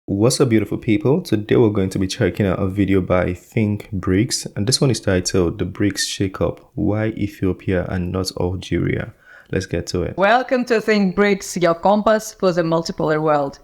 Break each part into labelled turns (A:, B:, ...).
A: What's up, beautiful people? Today we're going to be checking out a video by Think BRICS, and this one is titled The BRICS Shake-Up, Why Ethiopia and Not Algeria. Let's get to it.
B: Welcome to Think BRICS, your compass for the multipolar world.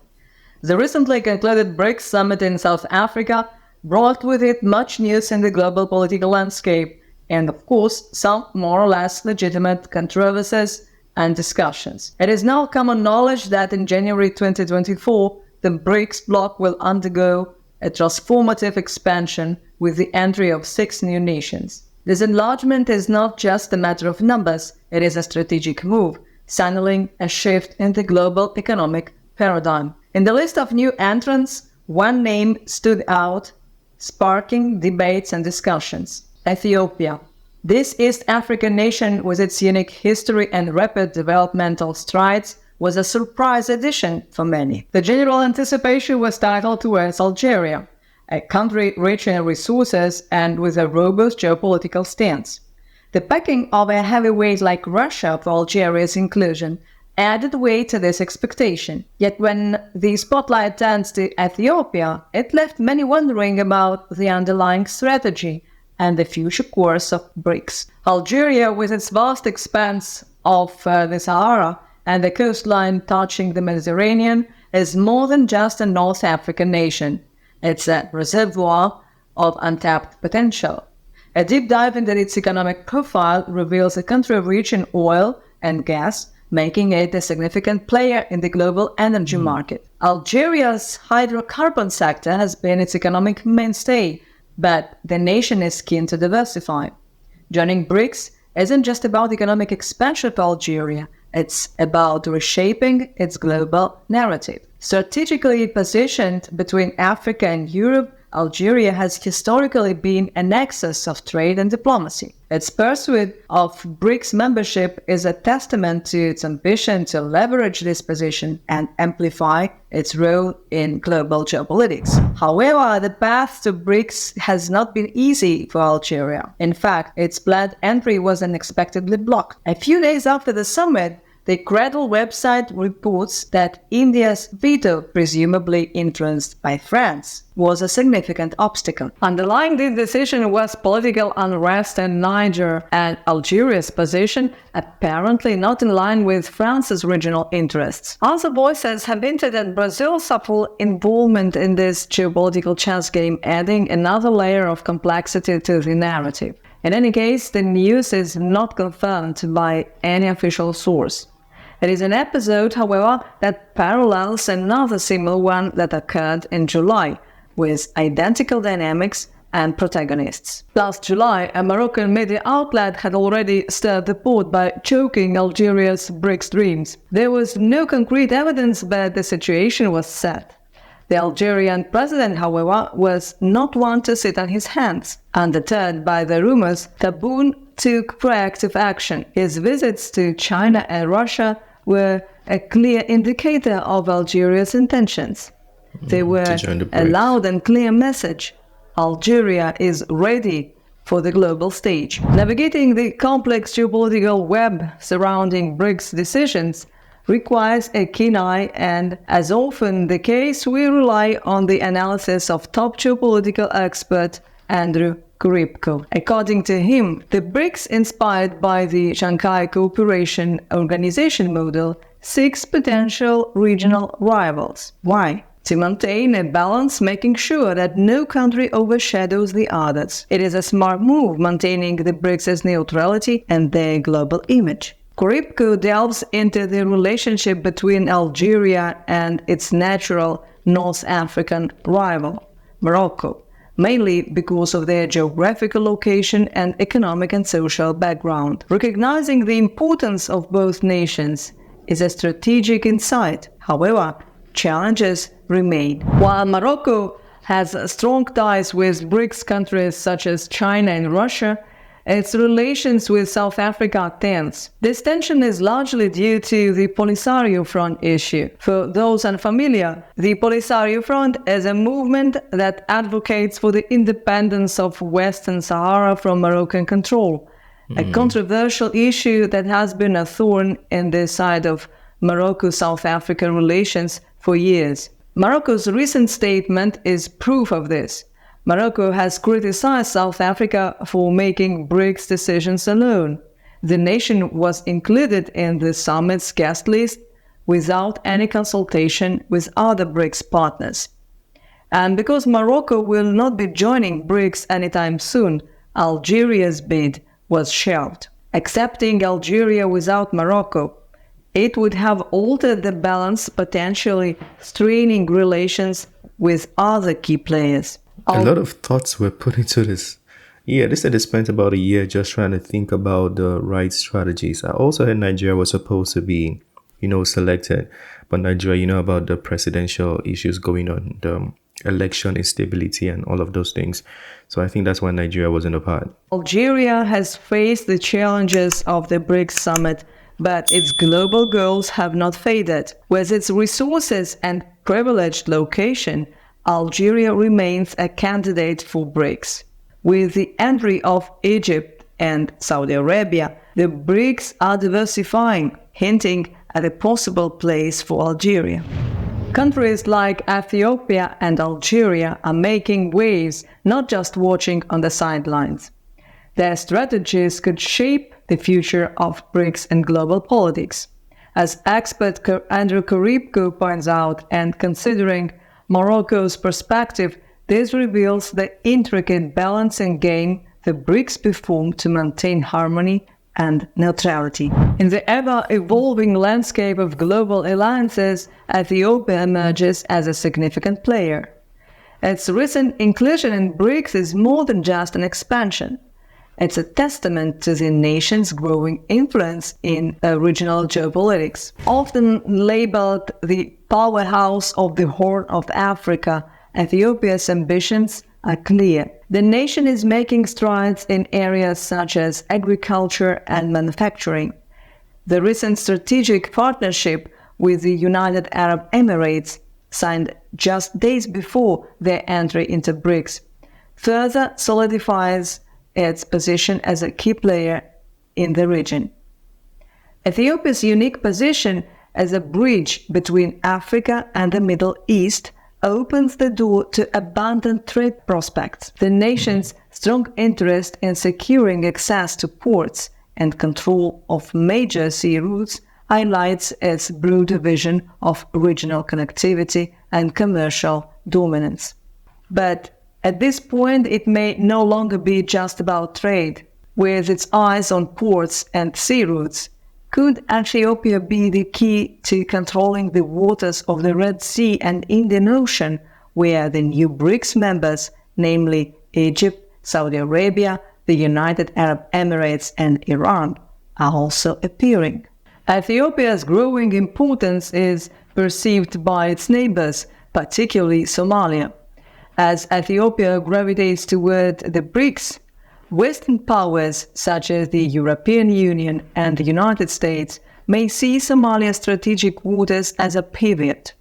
B: The recently concluded BRICS summit in South Africa brought with it much news in the global political landscape and, of course, some more or less legitimate controversies and discussions. It is now common knowledge that in January 2024, the BRICS bloc will undergo a transformative expansion with the entry of 6 new nations. This enlargement is not just a matter of numbers, it is a strategic move, signaling a shift in the global economic paradigm. In the list of new entrants, one name stood out, sparking debates and discussions: Ethiopia. This East African nation, with its unique history and rapid developmental strides, was a surprise addition for many. The general anticipation was titled towards Algeria, a country rich in resources and with a robust geopolitical stance. The backing of a heavyweight like Russia for Algeria's inclusion added weight to this expectation. Yet when the spotlight turns to Ethiopia, it left many wondering about the underlying strategy and the future course of BRICS. Algeria, with its vast expanse of the Sahara and the coastline touching the Mediterranean, is more than just a North African nation. It's a reservoir of untapped potential. A deep dive into its economic profile reveals a country rich in oil and gas, making it a significant player in the global energy market. Algeria's hydrocarbon sector has been its economic mainstay, but the nation is keen to diversify. Joining BRICS isn't just about economic expansion for Algeria, it's about reshaping its global narrative. Strategically positioned between Africa and Europe, Algeria has historically been a nexus of trade and diplomacy. Its pursuit of BRICS membership is a testament to its ambition to leverage this position and amplify its role in global geopolitics. However, the path to BRICS has not been easy for Algeria. In fact, its planned entry was unexpectedly blocked. A few days after the summit, the Cradle website reports that India's veto, presumably influenced by France, was a significant obstacle. Underlying this decision was political unrest in Niger and Algeria's position, apparently not in line with France's regional interests. Other voices have hinted at Brazil's full involvement in this geopolitical chess game, adding another layer of complexity to the narrative. In any case, the news is not confirmed by any official source. It is an episode, however, that parallels another similar one that occurred in July, with identical dynamics and protagonists. Last July, a Moroccan media outlet had already stirred the pot by choking Algeria's BRICS dreams. There was no concrete evidence, but the situation was set. The Algerian president, however, was not one to sit on his hands. Undeterred by the rumors, Tebboune took proactive action. His visits to China and Russia were a clear indicator of Algeria's intentions. They were a loud and clear message: Algeria is ready for the global stage. Navigating the complex geopolitical web surrounding BRICS decisions requires a keen eye, and as often the case, we rely on the analysis of top geopolitical expert Andrew Korybko. According to him, the BRICS, inspired by the Shanghai Cooperation Organization model, seeks potential regional rivals. Why? To maintain a balance, making sure that no country overshadows the others. It is a smart move, maintaining the BRICS' neutrality and their global image. Korybko delves into the relationship between Algeria and its natural North African rival, Morocco, mainly because of their geographical location and economic and social background. Recognizing the importance of both nations is a strategic insight. However, challenges remain. While Morocco has strong ties with BRICS countries such as China and Russia, its relations with South Africa are tense. This tension is largely due to the Polisario Front issue. For those unfamiliar, the Polisario Front is a movement that advocates for the independence of Western Sahara from Moroccan control, a controversial issue that has been a thorn in the side of Morocco-South African relations for years. Morocco's recent statement is proof of this. Morocco has criticized South Africa for making BRICS decisions alone. The nation was included in the summit's guest list without any consultation with other BRICS partners. And because Morocco will not be joining BRICS anytime soon, Algeria's bid was shelved. Accepting Algeria without Morocco, it would have altered the balance, potentially straining relations with other key players.
A: A lot of thoughts were put into this. Yeah, they said they spent about a year just trying to think about the right strategies. I also heard Nigeria was supposed to be, selected. But Nigeria, about the presidential issues going on, the election instability and all of those things. So I think that's why Nigeria wasn't a part.
B: Algeria has faced the challenges of the BRICS summit, but its global goals have not faded. With its resources and privileged location, Algeria remains a candidate for BRICS. With the entry of Egypt and Saudi Arabia, the BRICS are diversifying, hinting at a possible place for Algeria. Countries like Ethiopia and Algeria are making waves, not just watching on the sidelines. Their strategies could shape the future of BRICS and global politics. As expert Andrew Karibko points out, and considering Morocco's perspective, this reveals the intricate balancing game the BRICS perform to maintain harmony and neutrality. In the ever-evolving landscape of global alliances, Ethiopia emerges as a significant player. Its recent inclusion in BRICS is more than just an expansion. It's a testament to the nation's growing influence in regional geopolitics. Often labeled the powerhouse of the Horn of Africa, Ethiopia's ambitions are clear. The nation is making strides in areas such as agriculture and manufacturing. The recent strategic partnership with the United Arab Emirates, signed just days before their entry into BRICS, further solidifies its position as a key player in the region. Ethiopia's unique position as a bridge between Africa and the Middle East opens the door to abundant trade prospects. The nation's strong interest in securing access to ports and control of major sea routes highlights its broader vision of regional connectivity and commercial dominance. But at this point, it may no longer be just about trade. With its eyes on ports and sea routes, could Ethiopia be the key to controlling the waters of the Red Sea and Indian Ocean, where the new BRICS members, namely Egypt, Saudi Arabia, the United Arab Emirates, and Iran, are also appearing? Ethiopia's growing importance is perceived by its neighbors, particularly Somalia. As Ethiopia gravitates toward the BRICS, Western powers such as the European Union and the United States may see Somalia's strategic waters as a pivot.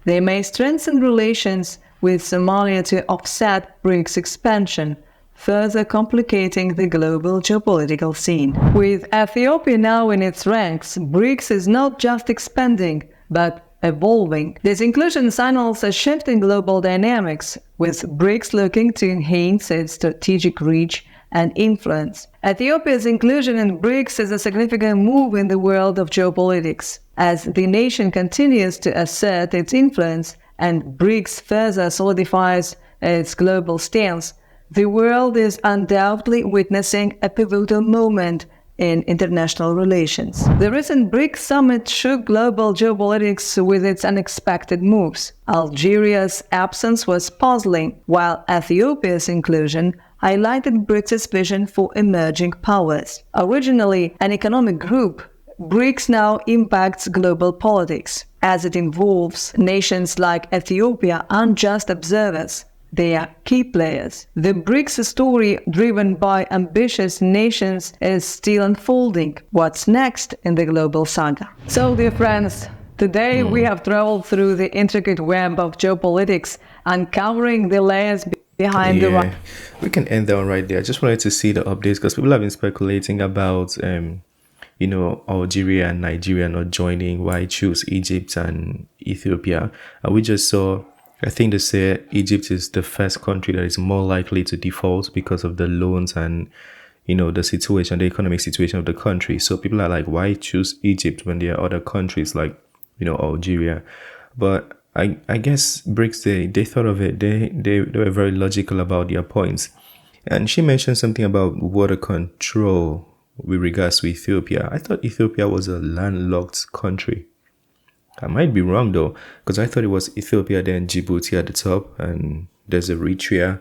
B: They may strengthen relations with Somalia to offset BRICS expansion, further complicating the global geopolitical scene. With Ethiopia now in its ranks, BRICS is not just expanding, but evolving. This inclusion signals a shift in global dynamics, with BRICS looking to enhance its strategic reach and influence. Ethiopia's inclusion in BRICS is a significant move in the world of geopolitics. As the nation continues to assert its influence and BRICS further solidifies its global stance, the world is undoubtedly witnessing a pivotal moment in international relations. The recent BRICS summit shook global geopolitics with its unexpected moves. Algeria's absence was puzzling, while Ethiopia's inclusion highlighted BRICS' vision for emerging powers. Originally an economic group, BRICS now impacts global politics. As it involves nations like Ethiopia aren't just observers, they are key players. The BRICS story, driven by ambitious nations, is still unfolding. What's next in the global saga? So, dear friends, today we have traveled through the intricate web of geopolitics, uncovering the layers behind the...
A: We can end that one right there. I just wanted to see the updates because people have been speculating about Algeria and Nigeria not joining, why choose Egypt and Ethiopia? And we just saw, I think they say Egypt is the first country that is more likely to default because of the loans and, the economic situation of the country. So people are like, why choose Egypt when there are other countries like, Algeria? But I guess BRICS, they thought of it. They were very logical about their points. And she mentioned something about water control with regards to Ethiopia. I thought Ethiopia was a landlocked country. I might be wrong though, because I thought it was Ethiopia, then Djibouti at the top, and there's Eritrea.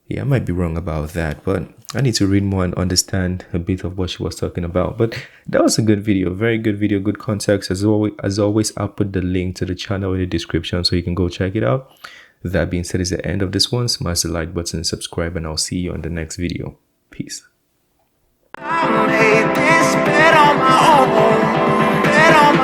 A: Yeah, I might be wrong about that, but I need to read more and understand a bit of what she was talking about. But that was a good video, very good video, good context. As always, I'll put the link to the channel in the description so you can go check it out. That being said, is the end of this one. Smash the like button and subscribe, and I'll see you on the next video. Peace. I made this bet on my own, bet on my